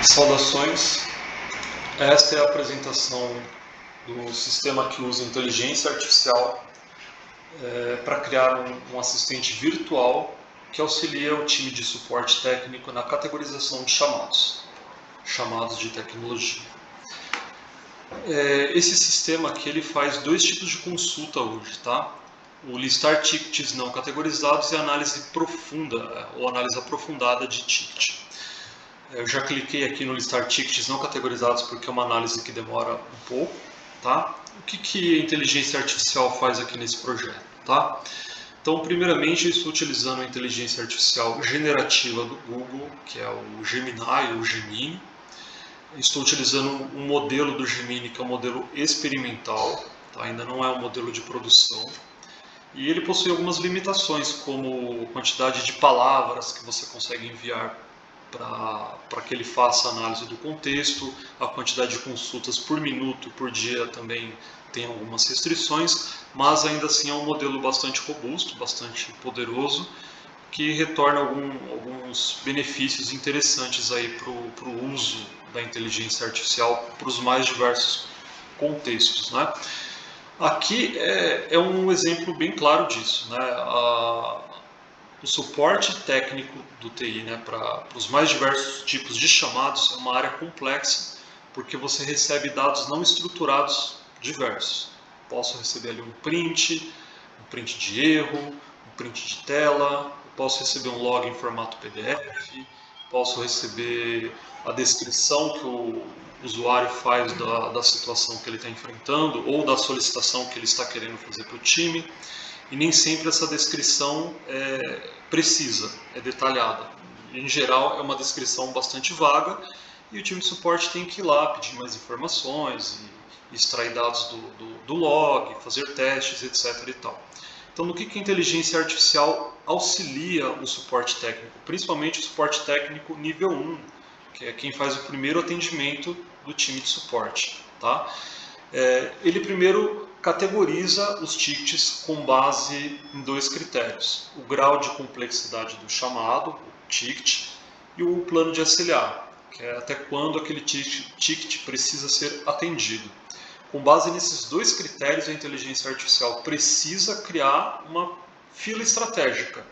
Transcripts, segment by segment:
Saudações, esta é a apresentação do sistema que usa inteligência artificial para criar um assistente virtual que auxilia o time de suporte técnico na categorização de chamados de tecnologia. Esse sistema aqui ele faz dois tipos de consulta hoje, tá? O listar tickets não categorizados e a análise profunda ou análise aprofundada de ticket. Eu já cliquei aqui no listar tickets não categorizados porque é uma análise que demora um pouco, tá? O que a inteligência artificial faz aqui nesse projeto, tá? Então, primeiramente, eu estou utilizando a inteligência artificial generativa do Google, que é o Gemini ou Gemini. Estou utilizando um modelo do Gemini, que é um modelo experimental, tá? Ainda não é um modelo de produção. E ele possui algumas limitações, como quantidade de palavras que você consegue enviar para que ele faça a análise do contexto, a quantidade de consultas por minuto, por dia também tem algumas restrições, mas ainda assim é um modelo bastante robusto, bastante poderoso, que retorna alguns benefícios interessantes aí para o uso da inteligência artificial para os mais diversos contextos, né? Aqui é um exemplo bem claro disso, né? O suporte técnico do TI, né, para os mais diversos tipos de chamados é uma área complexa, porque você recebe dados não estruturados diversos. Posso receber ali um print de erro, um print de tela, posso receber um log em formato PDF, posso receber a descrição que o usuário faz da situação que ele está enfrentando ou da solicitação que ele está querendo fazer para o time. E nem sempre essa descrição é precisa, é detalhada. Em geral, é uma descrição bastante vaga e o time de suporte tem que ir lá pedir mais informações e extrair dados do log, fazer testes, etc. e tal. Então, no que a inteligência artificial auxilia o suporte técnico? Principalmente o suporte técnico nível 1, que é quem faz o primeiro atendimento do time de suporte, tá? Ele primeiro categoriza os tickets com base em dois critérios: o grau de complexidade do chamado, o ticket, e o plano de SLA, que é até quando aquele ticket precisa ser atendido. Com base nesses dois critérios, a inteligência artificial precisa criar uma fila estratégica.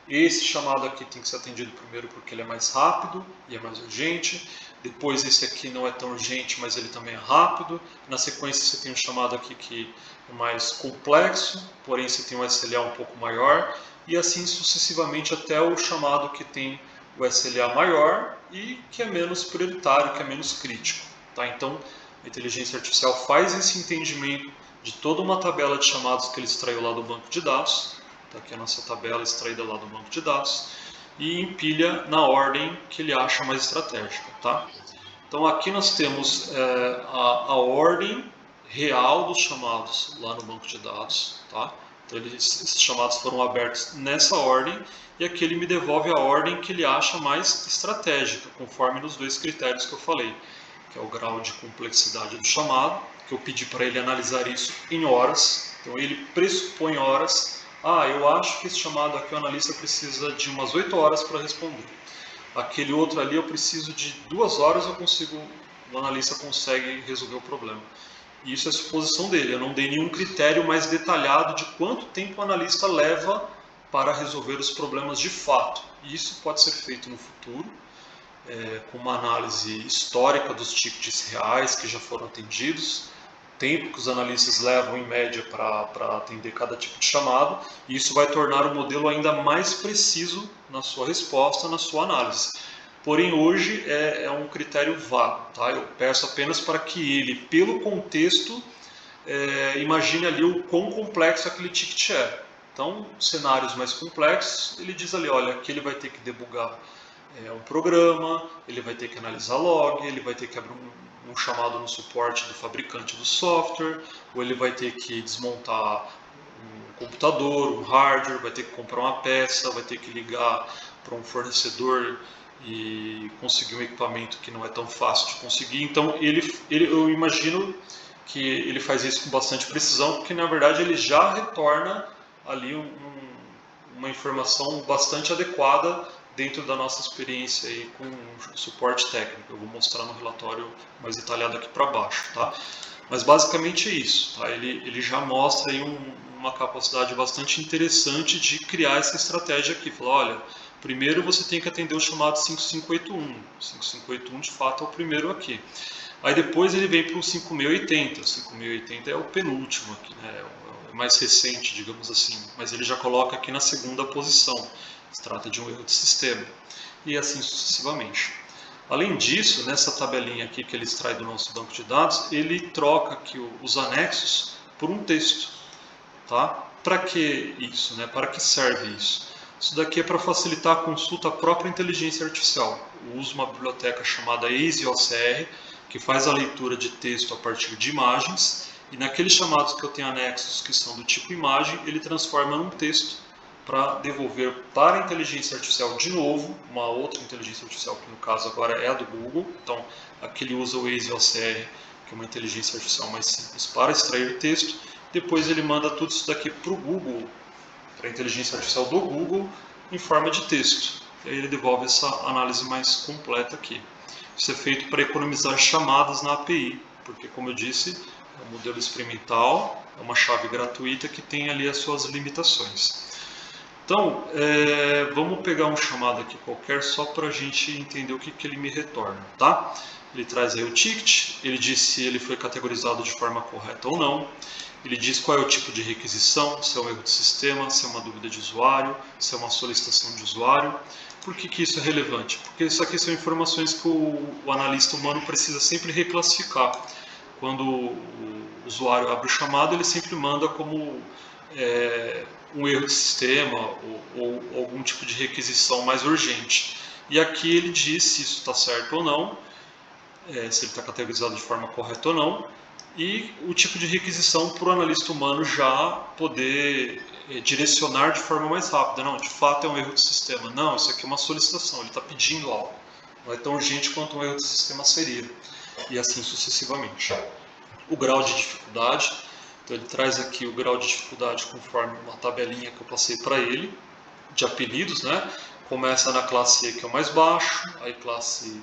Esse chamado aqui tem que ser atendido primeiro porque ele é mais rápido e é mais urgente. Depois esse aqui não é tão urgente, mas ele também é rápido. Na sequência você tem um chamado aqui que é mais complexo, porém você tem um SLA um pouco maior. E assim sucessivamente até o chamado que tem o SLA maior e que é menos prioritário, que é menos crítico, tá? Então a inteligência artificial faz esse entendimento de toda uma tabela de chamados que ele extraiu lá do banco de dados. Está aqui a nossa tabela extraída lá do banco de dados e empilha na ordem que ele acha mais estratégica, tá? Então aqui nós temos a ordem real dos chamados lá no banco de dados, tá? Então esses chamados foram abertos nessa ordem e aqui ele me devolve a ordem que ele acha mais estratégica, conforme nos dois critérios que eu falei, que é o grau de complexidade do chamado, que eu pedi para ele analisar isso em horas. Então ele pressupõe horas. Eu acho que esse chamado aqui o analista precisa de umas 8 horas para responder. Aquele outro ali eu preciso de 2 horas, o analista consegue resolver o problema. E isso é suposição dele, eu não dei nenhum critério mais detalhado de quanto tempo o analista leva para resolver os problemas de fato. E isso pode ser feito no futuro, com uma análise histórica dos tickets reais que já foram atendidos, tempo que os analistas levam em média para atender cada tipo de chamado, e isso vai tornar o modelo ainda mais preciso na sua resposta, na sua análise. Porém, hoje é um critério vago, tá? Eu peço apenas para que ele, pelo contexto, imagine ali o quão complexo aquele ticket é. Então, cenários mais complexos, ele diz ali, olha, aqui ele vai ter que debugar um programa, ele vai ter que analisar log, ele vai ter que abrir um chamado no suporte do fabricante do software, ou ele vai ter que desmontar um computador, um hardware, vai ter que comprar uma peça, vai ter que ligar para um fornecedor e conseguir um equipamento que não é tão fácil de conseguir. Então eu imagino que ele faz isso com bastante precisão, porque na verdade ele já retorna ali uma informação bastante adequada dentro da nossa experiência aí com suporte técnico. Eu vou mostrar no relatório mais detalhado aqui para baixo, tá? Mas basicamente é isso, tá? Ele já mostra aí uma capacidade bastante interessante de criar essa estratégia aqui. Fala, olha, primeiro você tem que atender o chamado 5581. 5581 de fato é o primeiro aqui. Aí depois ele vem para o 5680. O 5680 é o penúltimo aqui, né? É o mais recente, digamos assim. Mas ele já coloca aqui na segunda posição. Se trata de um erro de sistema. E assim sucessivamente. Além disso, nessa tabelinha aqui que ele extrai do nosso banco de dados, ele troca aqui os anexos por um texto. Tá? Para que isso? Né? Para que serve isso? Isso daqui é para facilitar a consulta à própria inteligência artificial. Eu uso uma biblioteca chamada EasyOCR, que faz a leitura de texto a partir de imagens, e naqueles chamados que eu tenho anexos que são do tipo imagem, ele transforma num texto para devolver para a inteligência artificial de novo, uma outra inteligência artificial, que no caso agora é a do Google. Então aqui ele usa o EasyOCR, que é uma inteligência artificial mais simples, para extrair texto. Depois ele manda tudo isso daqui para o Google, para a inteligência artificial do Google, em forma de texto. E aí ele devolve essa análise mais completa aqui. Isso é feito para economizar chamadas na API, porque, como eu disse, é um modelo experimental, é uma chave gratuita que tem ali as suas limitações. Então, vamos pegar um chamado aqui qualquer só para a gente entender o que ele me retorna, tá? Ele traz aí o ticket, ele diz se ele foi categorizado de forma correta ou não, ele diz qual é o tipo de requisição, se é um erro de sistema, se é uma dúvida de usuário, se é uma solicitação de usuário. Por que isso é relevante? Porque isso aqui são informações que o analista humano precisa sempre reclassificar. Quando o usuário abre o chamado, ele sempre manda como um erro de sistema ou algum tipo de requisição mais urgente. E aqui ele diz se isso está certo ou não, se ele está categorizado de forma correta ou não, e o tipo de requisição para o analista humano já poder direcionar de forma mais rápida. Não, de fato é um erro de sistema. Não, isso aqui é uma solicitação, ele está pedindo algo. Não é tão urgente quanto um erro de sistema seria. E assim sucessivamente. O grau de dificuldade. Então ele traz aqui o grau de dificuldade conforme uma tabelinha que eu passei para ele, de apelidos, né? Começa na classe E, que é o mais baixo, aí classe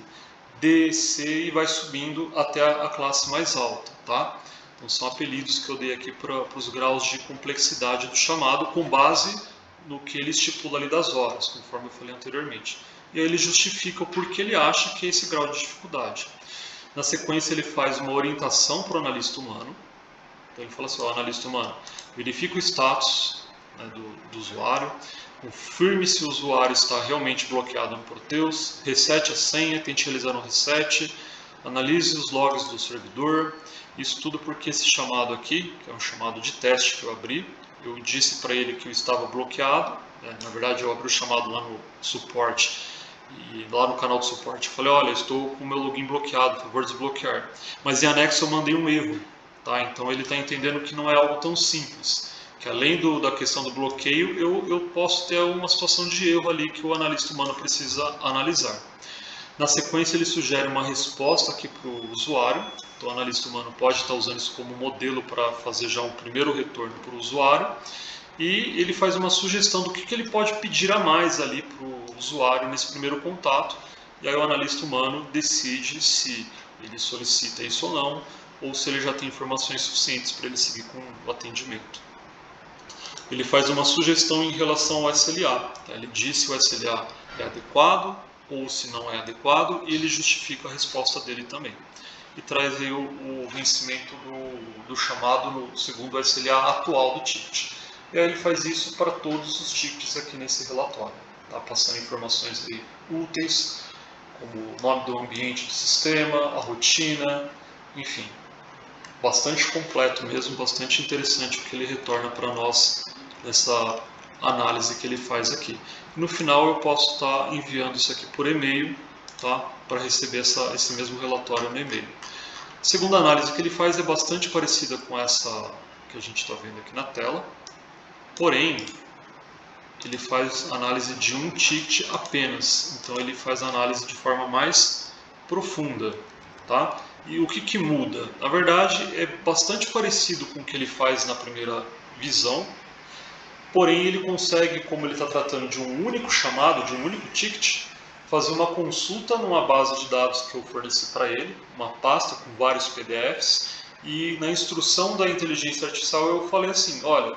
D, C e vai subindo até a classe mais alta, tá? Então são apelidos que eu dei aqui para os graus de complexidade do chamado, com base no que ele estipula ali das horas, conforme eu falei anteriormente. E aí ele justifica o porquê ele acha que é esse grau de dificuldade. Na sequência ele faz uma orientação para o analista humano. Então ele fala assim, analista humano, verifica o status, né, do usuário, confirme se o usuário está realmente bloqueado no Proteus, resete a senha, tente realizar um reset, analise os logs do servidor. Isso tudo porque esse chamado aqui, que é um chamado de teste que eu abri, eu disse para ele que eu estava bloqueado, né, na verdade eu abri o chamado lá no suporte, e lá no canal de suporte eu falei, olha, estou com o meu login bloqueado, por favor desbloquear. Mas em anexo eu mandei um erro. Tá? Então ele está entendendo que não é algo tão simples, que além da questão do bloqueio, eu posso ter uma situação de erro ali que o analista humano precisa analisar. Na sequência ele sugere uma resposta aqui para o usuário, então o analista humano pode estar usando isso como modelo para fazer já um primeiro retorno para o usuário, e ele faz uma sugestão do que ele pode pedir a mais ali para o usuário nesse primeiro contato, e aí o analista humano decide se ele solicita isso ou não, ou se ele já tem informações suficientes para ele seguir com o atendimento. Ele faz uma sugestão em relação ao SLA. Tá? Ele diz se o SLA é adequado ou se não é adequado e ele justifica a resposta dele também. E traz aí o vencimento do chamado no segundo SLA atual do ticket. E aí ele faz isso para todos os tickets aqui nesse relatório. Tá? Passando informações aí úteis, como o nome do ambiente do sistema, a rotina, enfim. Bastante completo mesmo, bastante interessante o que ele retorna para nós nessa análise que ele faz aqui. No final eu posso estar enviando isso aqui por e-mail, tá? Para receber esse mesmo relatório no e-mail. A segunda análise que ele faz é bastante parecida com essa que a gente está vendo aqui na tela, porém ele faz análise de um ticket apenas, então ele faz análise de forma mais profunda, tá? E o que muda? Na verdade, é bastante parecido com o que ele faz na primeira visão, porém ele consegue, como ele está tratando de um único chamado, de um único ticket, fazer uma consulta numa base de dados que eu forneci para ele, uma pasta com vários PDFs, e na instrução da inteligência artificial eu falei assim, olha,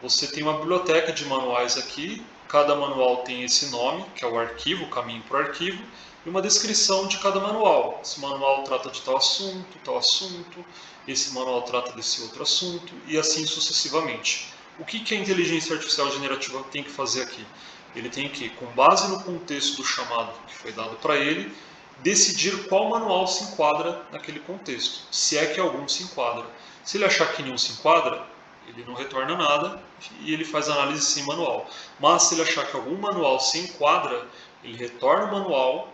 você tem uma biblioteca de manuais aqui, cada manual tem esse nome, que é o arquivo, o caminho para o arquivo, e uma descrição de cada manual. Esse manual trata de tal assunto, esse manual trata desse outro assunto, e assim sucessivamente. O que a inteligência artificial generativa tem que fazer aqui? Ele tem que, com base no contexto do chamado que foi dado para ele, decidir qual manual se enquadra naquele contexto, se é que algum se enquadra. Se ele achar que nenhum se enquadra, ele não retorna nada e ele faz análise sem manual. Mas se ele achar que algum manual se enquadra, ele retorna o manual,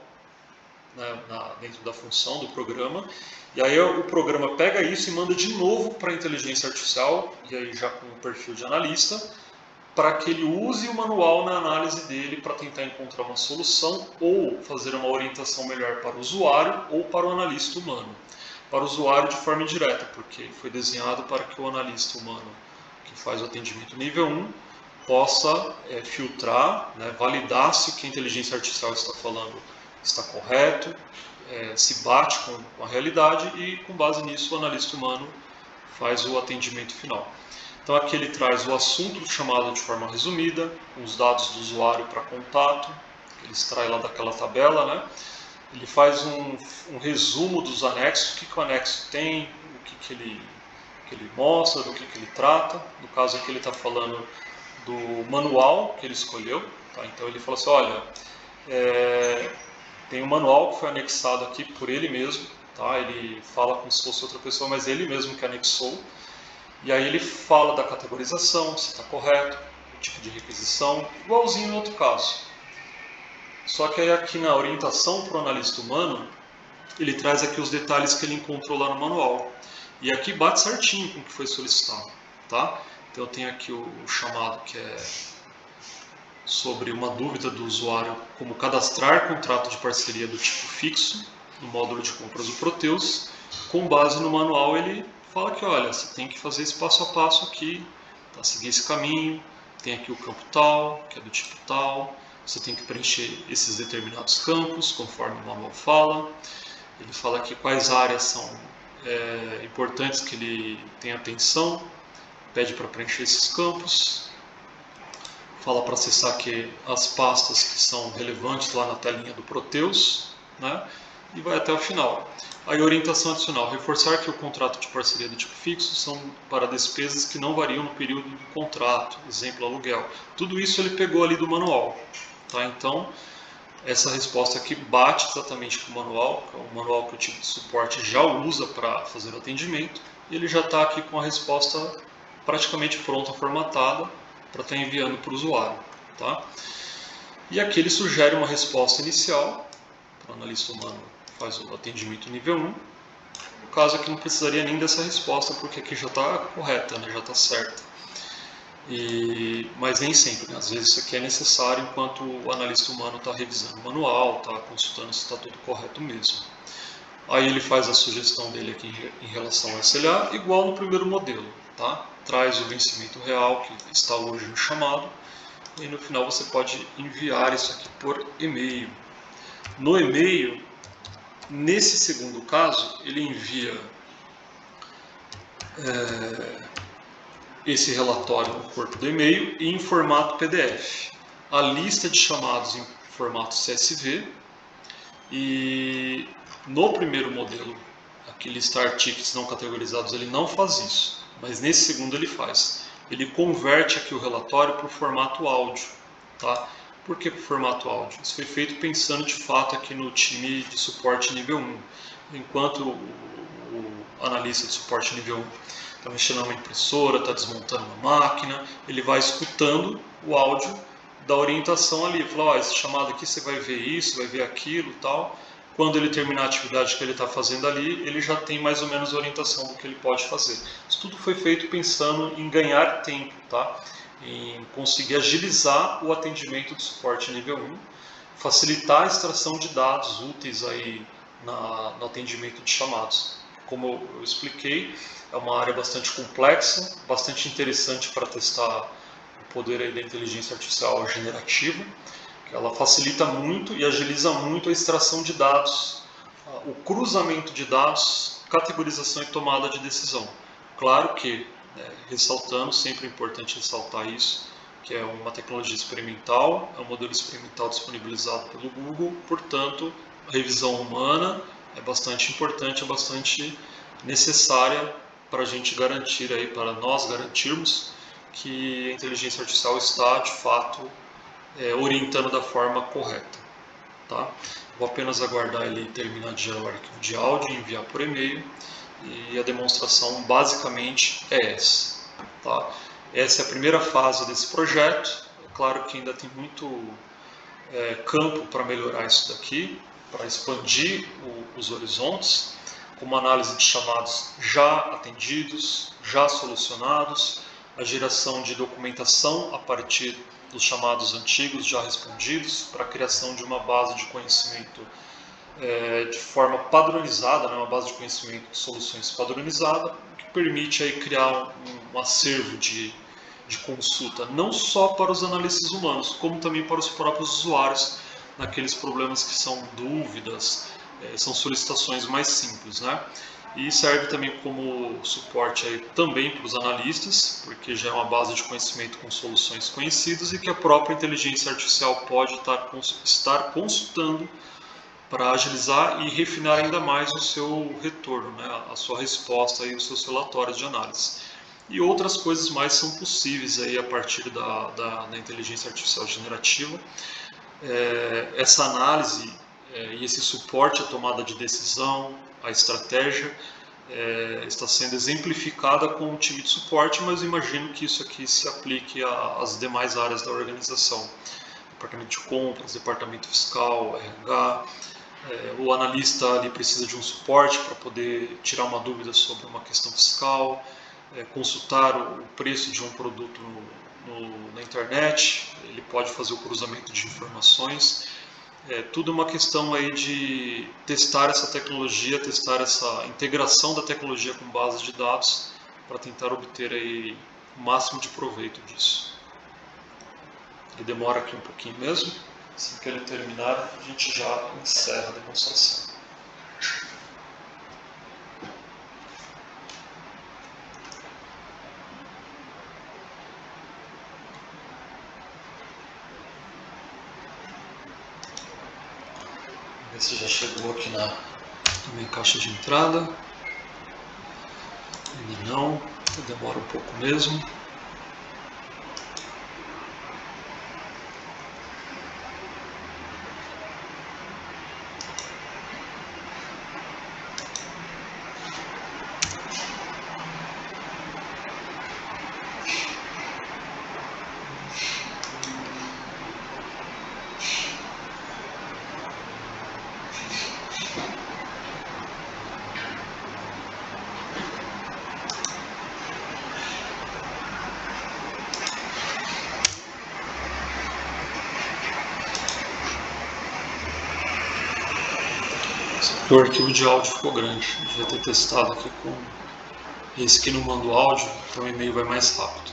né, dentro da função do programa, e aí o programa pega isso e manda de novo para a inteligência artificial, e aí já com o perfil de analista, para que ele use o manual na análise dele para tentar encontrar uma solução ou fazer uma orientação melhor para o usuário ou para o analista humano. Para o usuário de forma indireta, porque ele foi desenhado para que o analista humano que faz o atendimento nível 1 possa filtrar, né, validar se o que a inteligência artificial está falando está correto, se bate com a realidade e com base nisso o analista humano faz o atendimento final. Então aqui ele traz o assunto do chamado de forma resumida, os dados do usuário para contato, ele extrai lá daquela tabela, né? Ele faz um resumo dos anexos, o que o anexo tem, o que ele mostra, do que ele trata. No caso aqui ele está falando do manual que ele escolheu, tá? Então ele fala assim, olha, tem um manual que foi anexado aqui por ele mesmo, tá? Ele fala como se fosse outra pessoa, mas ele mesmo que anexou. E aí ele fala da categorização, se está correto, o tipo de requisição, igualzinho no outro caso. Só que aí aqui na orientação para o analista humano, ele traz aqui os detalhes que ele encontrou lá no manual. E aqui bate certinho com o que foi solicitado, tá? Então eu tenho aqui o chamado que é sobre uma dúvida do usuário, como cadastrar contrato de parceria do tipo fixo no módulo de compras do Proteus. Com base no manual ele fala que, olha, você tem que fazer esse passo a passo aqui, tá? Seguir esse caminho, tem aqui o campo tal, que é do tipo tal, você tem que preencher esses determinados campos, conforme o manual fala. Ele fala aqui quais áreas são importantes que ele tenha atenção, pede para preencher esses campos, fala para acessar aqui as pastas que são relevantes lá na telinha do Proteus, né? E vai até o final. Aí orientação adicional, reforçar que o contrato de parceria do tipo fixo são para despesas que não variam no período do contrato, exemplo aluguel. Tudo isso ele pegou ali do manual, tá? Então essa resposta aqui bate exatamente com o manual, que é o manual que o time de suporte já usa para fazer o atendimento, e ele já está aqui com a resposta praticamente pronta, formatada, para estar enviando para o usuário, tá? E aqui ele sugere uma resposta inicial, para o analista humano faz o atendimento nível 1. No caso aqui não precisaria nem dessa resposta, porque aqui já está correta, né? Já está certa. Mas nem sempre, né? Às vezes isso aqui é necessário enquanto o analista humano está revisando o manual, está consultando se está tudo correto mesmo. Aí ele faz a sugestão dele aqui em relação ao SLA, igual no primeiro modelo, tá? Traz o vencimento real que está hoje no chamado, e no final você pode enviar isso aqui por e-mail. No e-mail, nesse segundo caso, ele envia esse relatório no corpo do e-mail e em formato PDF. A lista de chamados em formato CSV, e no primeiro modelo, aqui listar tickets não categorizados, ele não faz isso, mas nesse segundo ele faz. Ele converte aqui o relatório para o formato áudio, tá? Por que para o formato áudio? Isso foi feito pensando de fato aqui no time de suporte nível 1. Enquanto o analista de suporte nível 1 está mexendo numa impressora, está desmontando uma máquina, ele vai escutando o áudio da orientação ali. Fala, ó, esse chamado aqui você vai ver isso, vai ver aquilo e tal. Quando ele terminar a atividade que ele está fazendo ali, ele já tem mais ou menos a orientação do que ele pode fazer. Isso tudo foi feito pensando em ganhar tempo, tá? Em conseguir agilizar o atendimento de suporte nível 1, facilitar a extração de dados úteis aí no atendimento de chamados. Como eu expliquei, é uma área bastante complexa, bastante interessante para testar o poder aí da inteligência artificial generativa, que ela facilita muito e agiliza muito a extração de dados, o cruzamento de dados, categorização e tomada de decisão. Claro que, ressaltando, sempre é importante ressaltar isso, que é uma tecnologia experimental, é um modelo experimental disponibilizado pelo Google, portanto, a revisão humana é bastante importante, é bastante necessária para a gente garantir, aí, para nós garantirmos que a inteligência artificial está, de fato, orientando da forma correta. Tá? Vou apenas aguardar ele terminar de gerar o arquivo de áudio e enviar por e-mail, e a demonstração basicamente é essa. Tá? Essa é a primeira fase desse projeto. É claro que ainda tem muito campo para melhorar isso daqui, para expandir os horizontes, como análise de chamados já atendidos, já solucionados, a geração de documentação a partir dos chamados antigos já respondidos, para a criação de uma base de conhecimento de forma padronizada, uma base de conhecimento de soluções padronizada, que permite aí criar um acervo de consulta, não só para os analistas humanos, como também para os próprios usuários, naqueles problemas que são dúvidas, são solicitações mais simples, né? E serve também como suporte aí também para os analistas, porque já é uma base de conhecimento com soluções conhecidas e que a própria inteligência artificial pode estar consultando para agilizar e refinar ainda mais o seu retorno, né? A sua resposta e os seus relatórios de análise. E outras coisas mais são possíveis aí a partir da inteligência artificial generativa. Essa análise e esse suporte à tomada de decisão, à estratégia, está sendo exemplificada com um time de suporte, mas imagino que isso aqui se aplique às demais áreas da organização. Departamento de compras, departamento fiscal, RH, o analista ali precisa de um suporte para poder tirar uma dúvida sobre uma questão fiscal, consultar o preço de um produto na internet, ele pode fazer o cruzamento de informações. Tudo uma questão aí de testar essa tecnologia, testar essa integração da tecnologia com bases de dados para tentar obter aí o máximo de proveito disso. Ele demora aqui um pouquinho mesmo. Assim que ele terminar, a gente já encerra a demonstração. Vamos ver se já chegou aqui na minha caixa de entrada. Ainda não, demora um pouco mesmo. O arquivo de áudio ficou grande, eu devia ter testado aqui com esse que não manda o áudio, então o e-mail vai mais rápido.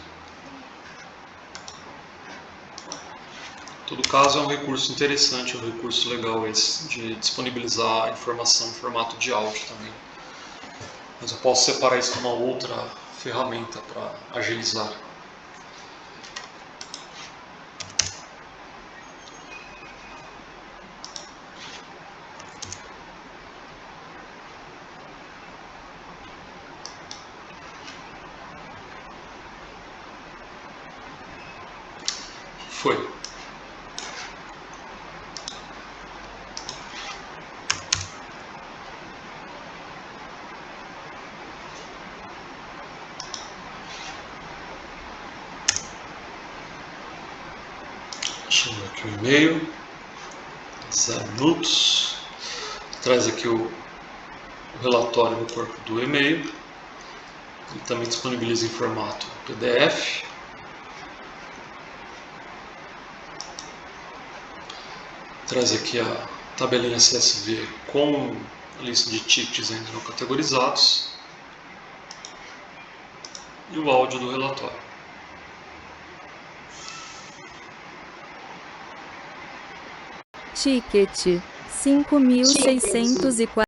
Em todo caso, é um recurso interessante, um recurso legal esse, de disponibilizar a informação em formato de áudio também. Mas eu posso separar isso numa outra ferramenta para agilizar. Foi. Chegou aqui o e-mail, 0 minutos. Traz aqui o relatório no corpo do e-mail. Ele também disponibiliza em formato PDF. Traz aqui a tabelinha CSV com a lista de tickets ainda não categorizados e o áudio do relatório. Ticket 5.640.